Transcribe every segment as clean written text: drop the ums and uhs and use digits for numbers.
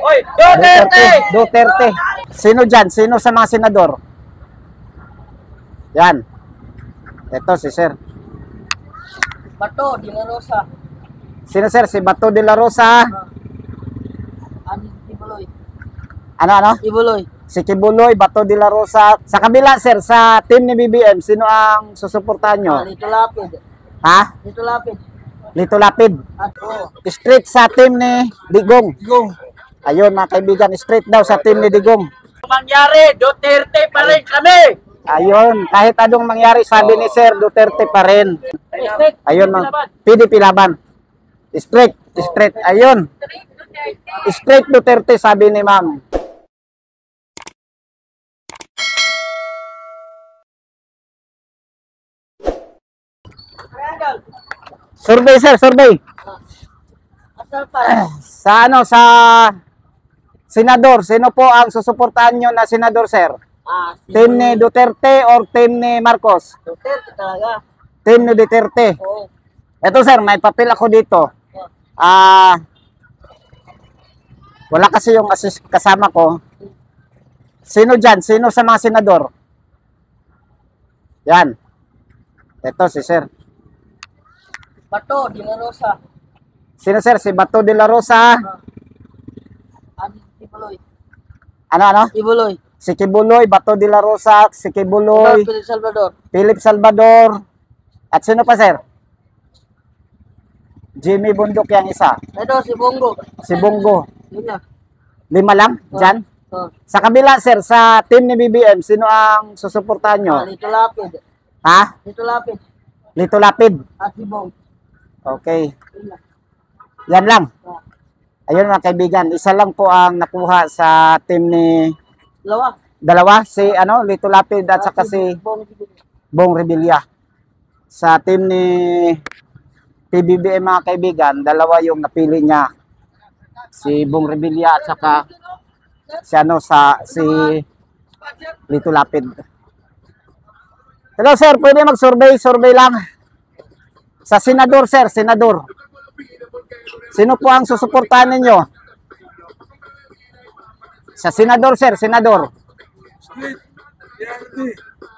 Oy, Duterte! Duterte. Sino dyan? Sino sa mga senador? Yan. Ito si sir. Bato, de la Rosa. Sino sir? Si Bato de la Rosa. Ibuloy. Ano? Ibuloy. Si Kibuloy, Bato de la Rosa. Sa kabila sir, sa team ni BBM, sino ang susuportahan nyo? Lito Lapid. Ha? Lito Lapid. Lito Lapid. Straight sa team ni Digong. Ayun mga kaibigan, straight daw sa team ni Digong. Mangyari, Duterte pa rin kami. Ayun, kahit anong mangyari, sabi ni Sir Duterte pa rin. Ayun, PDP laban. Straight. Ayun. Straight Duterte, sabi ni ma'am. Survey, sir, survey. Sa senador, sino po ang susuportahan nyo na senador, sir? Team ni Duterte or team ni Marcos? Duterte talaga. Team ni Duterte. Oo. Ito sir, may papel ako dito. Wala kasi yung kasama ko. Sino dyan? Sino sa mga senador? Yan. Ito si sir. Bato, de la Rosa. Sino sir? Si Bato de la Rosa. Ibuloy. Ano? Ibuloy. Si Kibuloy, Bato de la Rosa, si Kibuloy, Philip Salvador. Philip Salvador. At sino pa sir? Jimmy Bundok yang isa. Ito, si Bongo. Si Bongo. Yun na. 5 lang dyan. Sa kabila sir, sa team ni BBM, sino ang susuportahan nyo? Lito Lapid. Ha? Lito Lapid. Lito Lapid. At si Bong. Okay. Yan lang. Ayun mga kaibigan, isa lang po ang nakuha sa team ni dalawa, si Lito Lapid at saka si Bong Revilla. Sa team ni PBBM mga kaibigan, dalawa yung napili niya. Si Bong Revilla at saka si Lito Lapid. Hello sir, pwede mag-survey lang. Sa senador sir, senador. Sino po ang susuportahan ninyo? Sa senador sir, senador.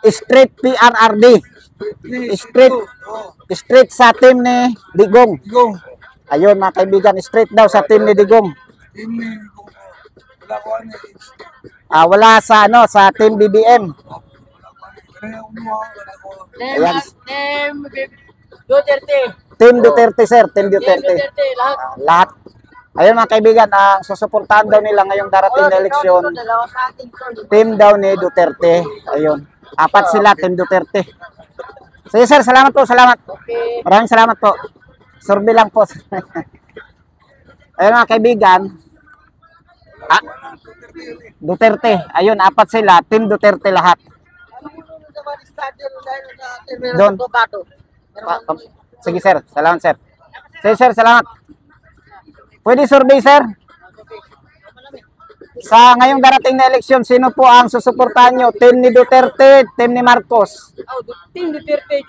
Straight PRRD. Straight sa team ni Digong. Ayun mga kaibigan, straight daw sa team ni Digong. Wala sa sa team BBM. Ayan. Duterte. Team Duterte sir, team Duterte. Lahat. Ayun mga kaibigan, ang susuportahan daw nila ngayong darating na eleksyon. Team daw ni Duterte. Ayun. 4 sila, team Duterte. Sige sir, salamat po, salamat. Maraming salamat po. Survey lang po. Ayun mga kaibigan. Duterte. Ayun, 4 sila, team Duterte lahat. Doon. Sige sir, salamat sir. Sige sir, salamat. Pwede survey sir? Sa ngayong darating na eleksyon, sino po ang susuportahan nyo? Team ni Duterte, team ni Marcos? Team Duterte,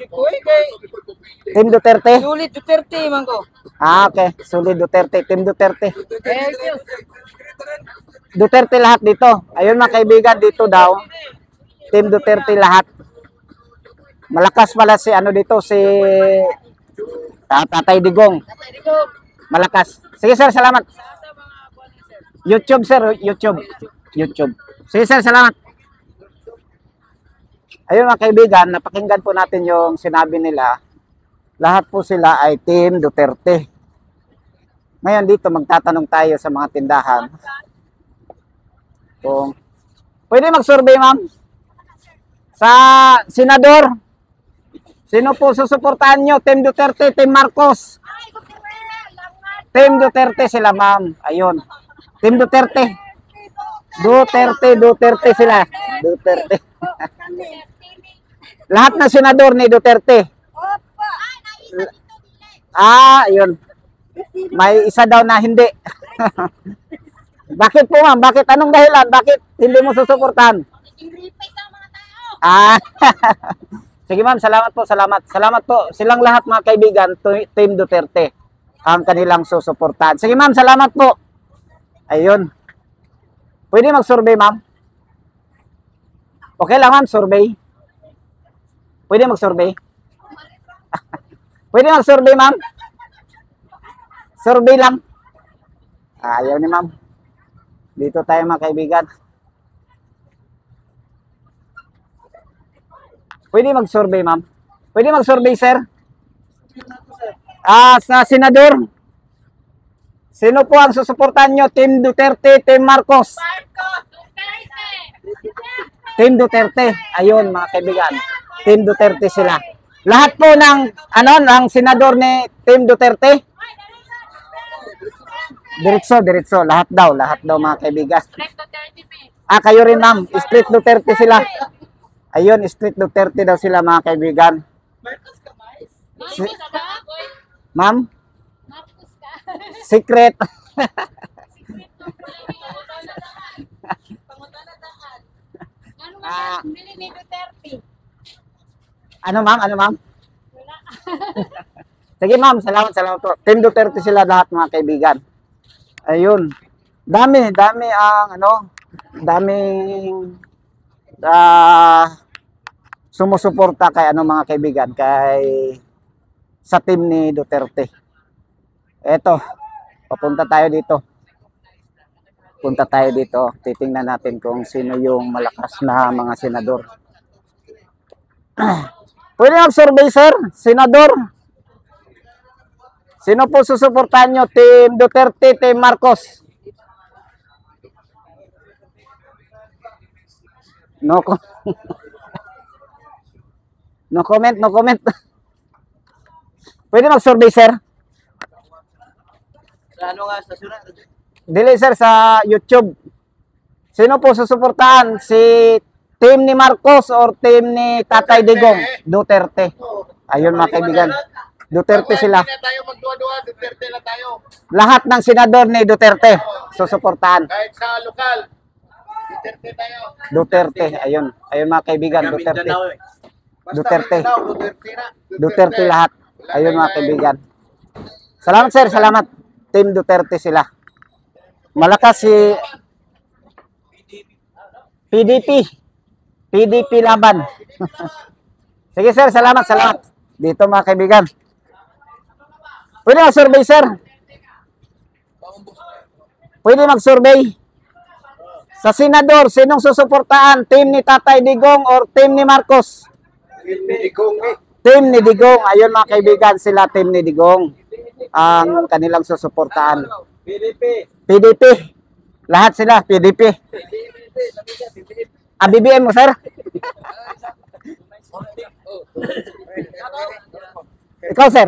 Team Duterte? Sulit Duterte, mangko. Okay. Sulit Duterte, team Duterte. Duterte lahat dito. Ayun mga kaibigan, dito daw. Team Duterte lahat. Malakas pala si dito, si Tatay Digong. Malakas. Sige sir, salamat. YouTube sir, YouTube. Sige sir, salamat. Ayun mga kaibigan, napakinggan po natin yung sinabi nila. Lahat po sila ay team Duterte. Ngayon dito magtatanong tayo sa mga tindahan. Kung pwede mag-survey ma'am? Sa senador, sino po susuportahan nyo? Team Duterte, Team Marcos? Team Duterte sila ma'am. Ayun. Team Duterte. Duterte sila. Duterte. Lahat na senador ni Duterte. Ayun. May isa daw na hindi. Bakit po ma'am? Bakit? Anong dahilan? Bakit hindi mo susuportahan? Sige ma'am, salamat po, salamat. Salamat po. Silang lahat mga kaibigan, Team Duterte ang kanilang susuportahan. Sige ma'am, salamat po. Ayun. Pwede mag-survey, ma'am? Okay lang, ma'am, survey. Pwede mag-survey? Pwede mag-survey, ma'am? Survey lang. Ayaw ni ma'am. Dito tayo mga kaibigan. Pwede mag-survey, ma'am? Pwede mag-survey, sir? Sa senador. Sino po ang susuportahan nyo? Team Duterte, Team Marcos? Team Duterte. Ayun, mga kaibigan. Team Duterte sila. Lahat po ng, ng senador ni Team Duterte? Diretso. Lahat daw, mga kaibigan. Kayo rin, ma'am. Street Duterte sila. Ayun, Street Duterte daw sila, mga kaibigan. Ma'am? Secret. Ano, ma'am? Sige, ma'am. Salamat po. Team Duterte sila lahat, mga kaibigan. Ayun. Dami ang, daming sumusuporta kay, mga kaibigan, sa team ni Duterte. Eto, papunta tayo dito. Titingnan natin kung sino yung malakas na mga senador. Pwede mag-survey, sir? Senador? Sino po susuportahan nyo? Team Duterte, Team Marcos? No comment. Pwede mag-survey, sir? Ano nga stasyon na? Dili, sir, sa YouTube. Sino po susuportahan? Si team ni Marcos or team ni Tatay Digong? Duterte. Ayun, mga kaibigan. Duterte sila. Hindi na tayo magduwa-duwa, Duterte na tayo. Lahat ng senador ni Duterte susuportahan. Kahit sa lokal, Duterte tayo. Duterte. Ayun, mga kaibigan. Duterte. Duterte lahat. Ayun, mga kaibigan. Salamat, sir. Salamat. Team Duterte sila. Malakas si PDP laban. Sige, sir. Salamat. Dito, mga kaibigan. Pwede mag-survey, sir? Pwede mag-survey? Sa senador, sinong susuportahan? Team ni Tatay Digong or team ni Marcos? Team ni Digong. Ayun, mga kaibigan, sila team ni Digong ang kanilang susuportahan. PDP. Lahat sila, PDP. BBM mo, sir? Ikaw, sir?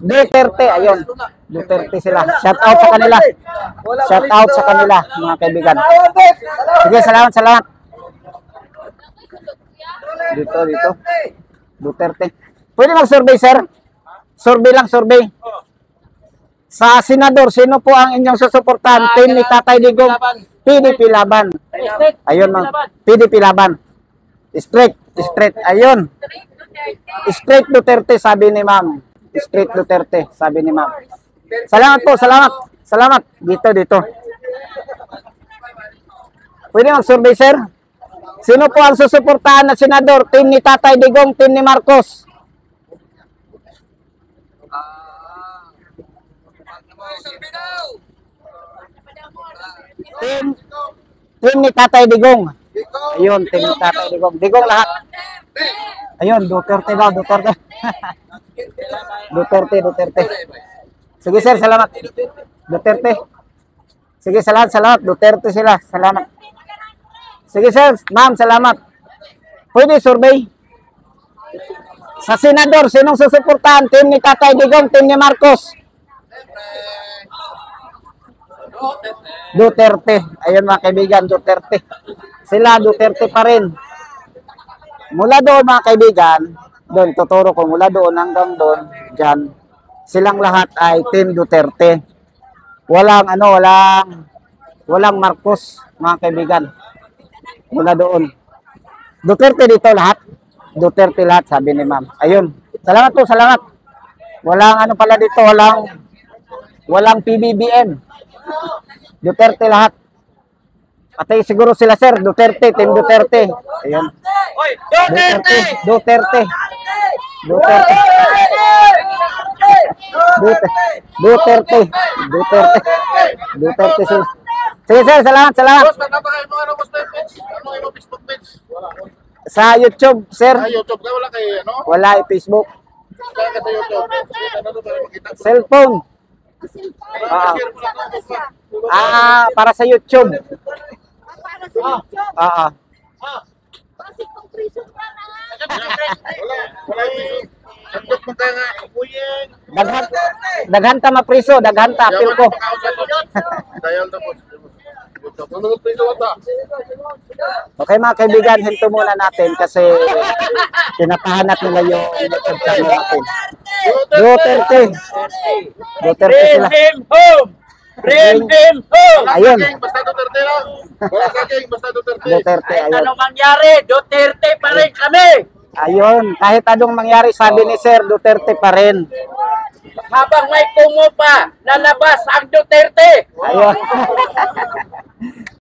Duterte. Ayun. Duterte sila. Shout out sa kanila, mga kaibigan. Sige, salamat. Dito. Duterte. Pwede mag-survey, sir? Survey lang. Sa senador, sino po ang inyong susuportahan? Team ni Tatay Digong, PDP laban. Ayun, PDP laban. Straight. Ayun. Straight Duterte, sabi ni ma'am. Straight Duterte, sabi ni ma'am. Salamat po, salamat. Dito. Pwede mag-survey, sir? Sino po ang susuportahan na senador? Team ni Tatay Digong, team ni Marcos? Team ni Tatay Digong. Ayun, team ni Tatay Digong. Digong lahat. Ayun, Duterte daw, Duterte. Duterte. Sige, sir, salamat. Duterte. Sige, salamat. Duterte sila. Salamat. Sige, sir. Ma'am, salamat. Pwede survey? Sa senador, sinong susuportahan? Team ni Tatay Digong, team ni Marcos? Duterte. Ayun, mga kaibigan, Duterte. Sila, Duterte pa rin. Mula doon, mga kaibigan, doon, tuturo ko, mula doon hanggang doon, dyan, silang lahat ay team Duterte. Walang Marcos, mga kaibigan. Mula doon. Duterte dito lahat. Duterte lahat, sabi ni ma'am. Ayun. Salamat po, salamat. Walang pala dito, walang PBBM. Duterte lahat. Pati siguro sila sir, Duterte, Team Duterte. Ayun. Oy, Duterte. Duterte. Duterte. Duterte. Duterte. Duterte sir. Sige sir, salamat, salamat. Boss, napakain mo ano, boss, na yung page? Ano yung Facebook page? Sa YouTube, sir. Sa YouTube ka, wala kay ano? Wala Facebook. Kaya ka sa YouTube. Ano to para makita? Cellphone. Ah, share mo lang ako, boss, pa. Para sa YouTube. Para sa YouTube. Oo. Kasi kung priso ka na nga. Wala yung sandok mo tayo nga. Uyeng. Daghan ta mapriso, daghan ta apil ko. Dayal na po. Ano mo piso wata? Okay mga kaibigan, hinto muna natin kasi tinapahanap nila yung YouTube channel natin. Duterte. Duterte sila. home! Bring him home! Ayun. Basta Duterte lang. Wala sa akin, basta Duterte. Duterte, ayun. Ano mangyari? Duterte pa rin kami! Ayun, kahit anong mangyari, sabi ni Sir, Duterte pa rin. Habang may kumo pa, lalabas ang Duterte! Ayun.